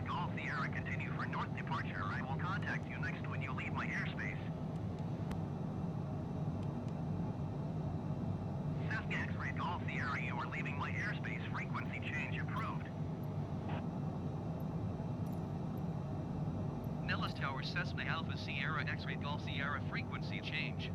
Golf Sierra, continue for north departure. I will contact you next when you leave my airspace. Cessna X-ray Golf Sierra, you are leaving my airspace. Frequency change approved. Nellis Tower Cessna Alpha Sierra X-ray Golf Sierra frequency change.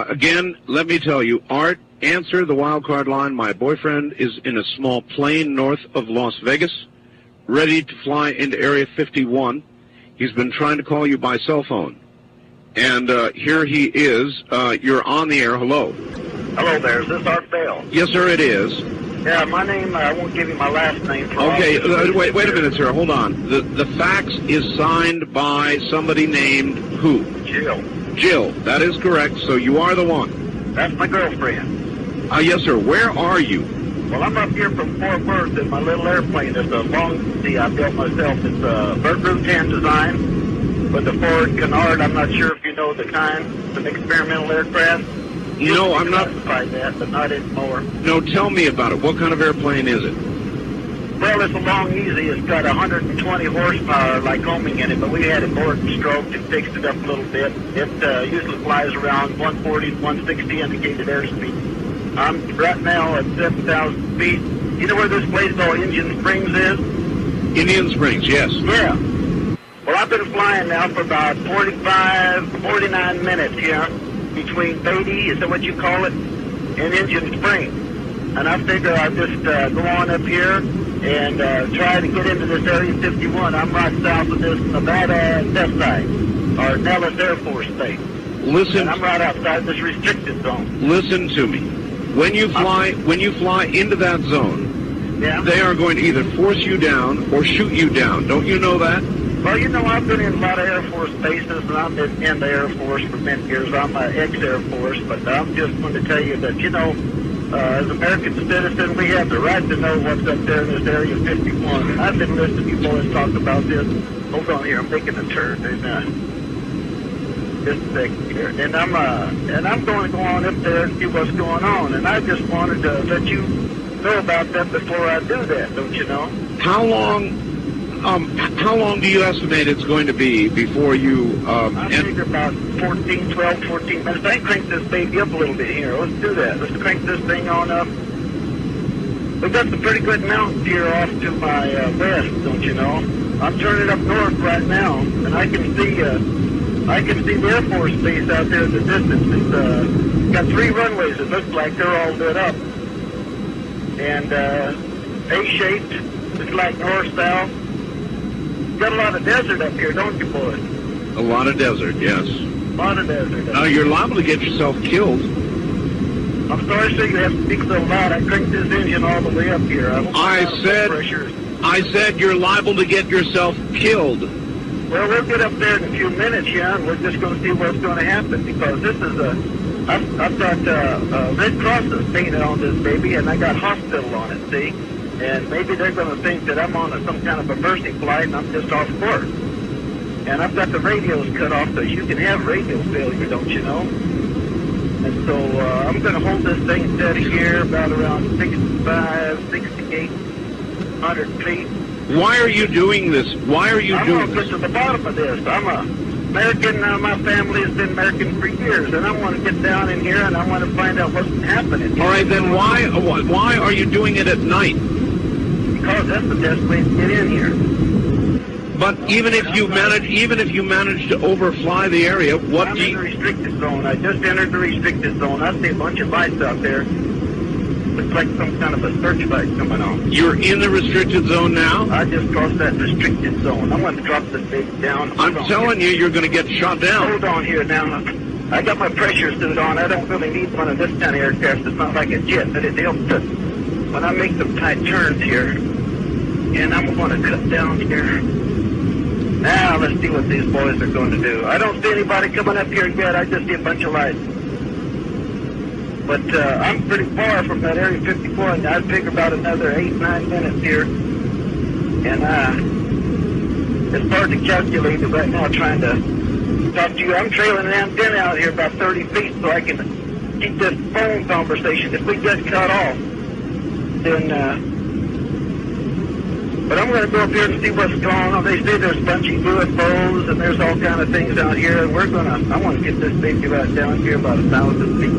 Again, let me tell you, Art, answer the wild card line. My boyfriend is in a small plane north of Las Vegas, ready to fly into Area 51. He's been trying to call you by cell phone. And here he is. You're on the air. Hello. Hello there. Is this Art Bell? Yes, sir, it is. Yeah, my name, I won't give you my last name. For Okay, wait a minute, sir. Hold on. The fax is signed by somebody named who? Jill. Jill. That is correct. So you are the one. That's my girlfriend. Yes, sir. Where are you? Well, I'm up here from Fort Worth in my little airplane. It's a long sea I built myself. It's a Groom 10 design with the Ford Canard. I'm not sure if you know the kind. It's an experimental aircraft. No, I'm not. That, but not anymore. No, tell me about it. What kind of airplane is it? Well, it's a long easy. It's got 120 horsepower like homing in it, but we had it bored and stroked and fixed it up a little bit. It usually flies around 140 to 160 indicated airspeed. I'm right now at 7,000 feet. You know where this place called Indian Springs is? Indian Springs, yes. Yeah. Well, I've been flying now for about 49 minutes here between Beatty, is that what you call it, and Indian Springs. And I figure I'll just go on up here and try to get into this Area 51. I'm right south of this Nevada test site, or Nellis Air Force Base. Listen. And I'm right outside this restricted zone. Listen to me. When you fly into that zone, yeah, they are going to either force you down or shoot you down. Don't you know that? Well, you know, I've been in a lot of Air Force bases, and I've been in the Air Force for many years. I'm an ex-Air Force, but I'm just going to tell you that, you know, as American citizens, we have the right to know what's up there in this Area 51. And I've been listening to you boys talk about this. Hold on here, I'm making a turn. Just a second here. And I'm going to go on up there and see what's going on. And I just wanted to let you know about that before I do that, don't you know? How long do you estimate it's going to be before you... I figure about 12, 14 minutes. I can crank this baby up a little bit here. Let's do that. Let's crank this thing on up. We've got some pretty good mountains here off to my west, don't you know? I'm turning up north right now, and I can see the Air Force base out there in the distance. It's got 3 runways. It looks like they're all lit up. And A-shaped. It's like north-south. Got a lot of desert up here, don't you, boys? A lot of desert, yes. A lot of desert. Now, you're liable to get yourself killed. I'm sorry, sir, you have to speak so loud. I cranked this engine all the way up here. I said you're liable to get yourself killed. Well, we'll get up there in a few minutes, yeah, and we're just going to see what's going to happen, because this is I've got Red Crosses painted on this baby, and I got hospital on it, see? And maybe they're going to think that I'm on some kind of a mercy flight and I'm just off course. And I've got the radios cut off, so you can have radio failure, don't you know? And so I'm going to hold this thing steady here about around 65, 6,800 feet. Why are you doing this? Why are you doing this? I'm going to get to the bottom of this. I'm American. My family has been American for years, and I want to get down in here and I want to find out what's happening. All right, then why are you doing it at night? Because that's the best way to get in here. But even if you manage to overfly the area, I'm in the restricted zone. I just entered the restricted zone. I see a bunch of lights out there. Looks like some kind of a searchlight coming on. You're in the restricted zone now? I just crossed that restricted zone. I'm going to drop this thing down. I'm telling you, you're going to get shot down. Hold on here now. I got my pressure suit on. I don't really need one of this kind of aircraft. It's not like a jet, but it helps to, when I make some tight turns here. And I'm going to cut down here. Now, let's see what these boys are going to do. I don't see anybody coming up here yet. I just see a bunch of lights. But I'm pretty far from that Area 54, and I'd figure about another 8-9 minutes here. And it's hard to calculate it right now trying to talk to you. I'm trailing an antenna out here about 30 feet so I can keep this phone conversation. If we get cut off, then... But I'm going to go up here and see what's going on. They say there's a bunch of UFOs and there's all kind of things out here. And I want to get this baby right down here about 1,000 feet.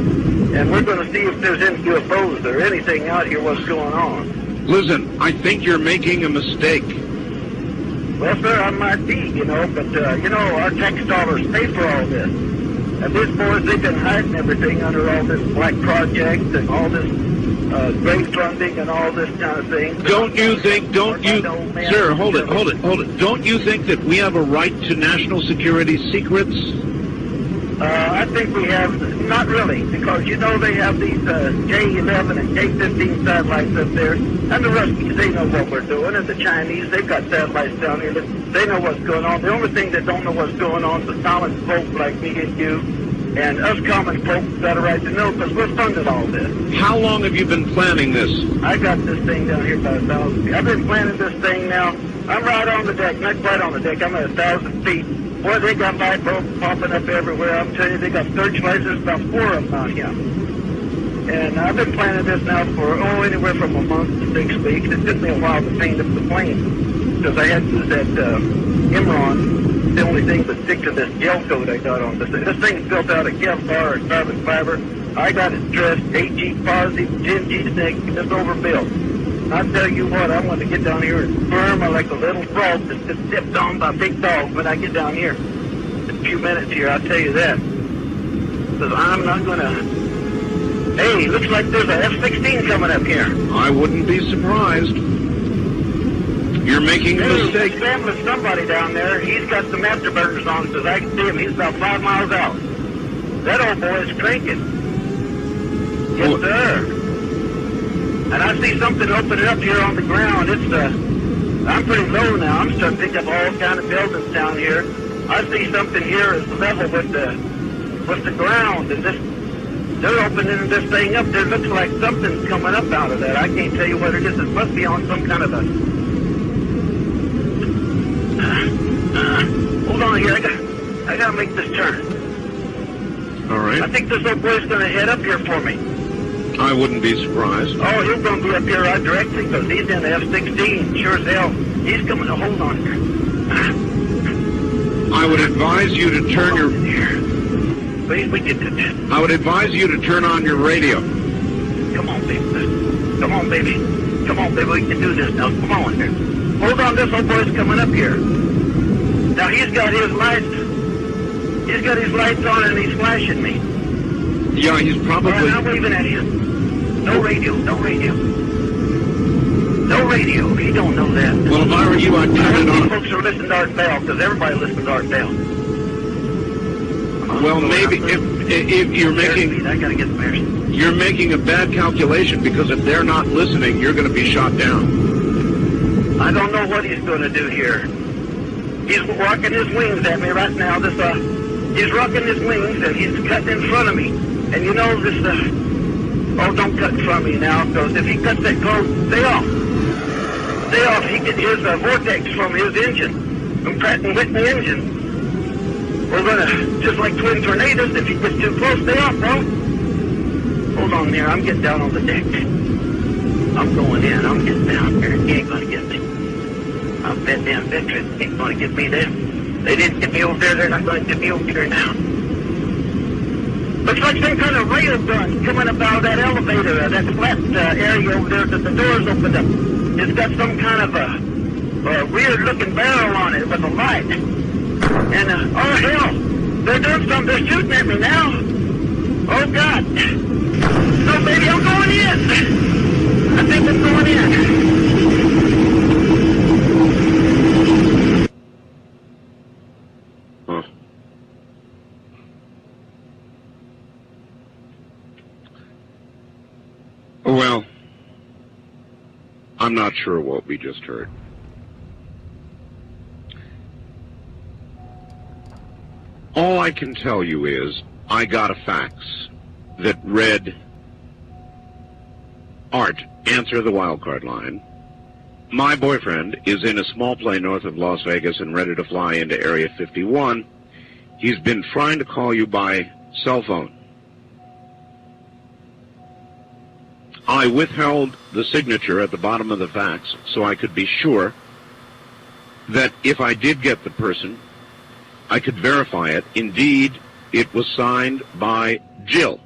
And we're going to see if there's any UFOs or anything out here, what's going on. Listen, I think you're making a mistake. Well, sir, I might be, but, our tax dollars pay for all this. And these boys, they've been hiding everything under all this black project and all this great funding and all this kind of thing. Don't you, sir, hold it. Don't you think that we have a right to national security secrets? I think we have, not really, because you know they have these J-11 and J-15 satellites up there, and the Ruskies, they know what we're doing, and the Chinese, they've got satellites down here, they know what's going on. The only thing that don't know what's going on is the common folk like me and you, and us common folk got a right to know, because we're funded all this. How long have you been planning this? I got this thing down here about 1,000 feet. I've been planning this thing now. I'm right on the deck, not quite on the deck, I'm at 1,000 feet. Boy, they got light bulbs popping up everywhere. I'm telling you, they got searchlights. There's about 4 of them out here. And I've been planning this now for, anywhere from a month to 6 weeks. It took me a while to paint up the plane because I had to use that Imron. The only thing but stick to this gel coat I got on this thing. This thing's built out of Kevlar or carbon fiber. I got it dressed 8G positive, 10G negative. It's overbuilt. I tell you what, I'm going to get down here and firm like a little frog that's just dipped on by a big dog when I get down here. In a few minutes here, I'll tell you that. Because I'm not going to... Hey, looks like there's a F-16 coming up here. I wouldn't be surprised. You're making a mistake. There's with somebody down there. He's got some afterburners on because I can see him. He's about 5 miles out. That old boy is cranking. Yes, sir. And I see something opening up here on the ground. It's I'm pretty low now. I'm starting to pick up all kind of buildings down here. I see something here is level with the ground, and they're opening this thing up. There looks like something's coming up out of that. I can't tell you what it is. It must be on some kind of a. Hold on here. I gotta make this turn. All right. I think this old boy's gonna head up here for me. I wouldn't be surprised. Oh, he's going to be up here right directly because he's in the F-16. Sure as hell. He's coming to hold on here. I would advise you to turn your... Please, we get to this. I would advise you to turn on your radio. Come on, baby. Come on, baby. Come on, baby. We can do this now. Come on here. Hold on. This old boy's coming up here. Now, he's got his lights. He's got his lights on and he's flashing me. Yeah, he's probably... All right, I'm waving at you. No radio, no radio. No radio. He don't know that. Well, if I were you, I'd turn it on. Folks are listening to Art Bell, because everybody listens to Art Bell. Well, maybe if you're making... I gotta get some air. You're making a bad calculation, because if they're not listening, you're going to be shot down. I don't know what he's going to do here. He's rocking his wings at me right now. He's rocking his wings, and he's cutting in front of me. And you know this... Oh, don't cut from me now, because if he cuts that close, stay off. Stay off. He gets his vortex from his engine, from Pratt & Whitney engine. We're going to, just like twin tornadoes, if he gets too close, stay off, bro. Hold on there. I'm getting down on the deck. I'm going in. I'm getting down there. He ain't going to get me. I bet them veterans ain't going to get me there. They didn't get me over there. They're not going to get me over here now. Looks like some kind of rail gun coming up out of that elevator, that flat area over there that the doors opened up. It's got some kind of a weird-looking barrel on it with a light. And, oh, hell, they're doing something. They're shooting at me now. Oh, God. No, baby, I'm going in. I think I'm going in. Well, I'm not sure what we just heard. All I can tell you is I got a fax that read, Art, answer the wildcard line. My boyfriend is in a small plane north of Las Vegas and ready to fly into Area 51. He's been trying to call you by cell phone. I withheld the signature at the bottom of the fax so I could be sure that if I did get the person, I could verify it. Indeed, it was signed by Jill.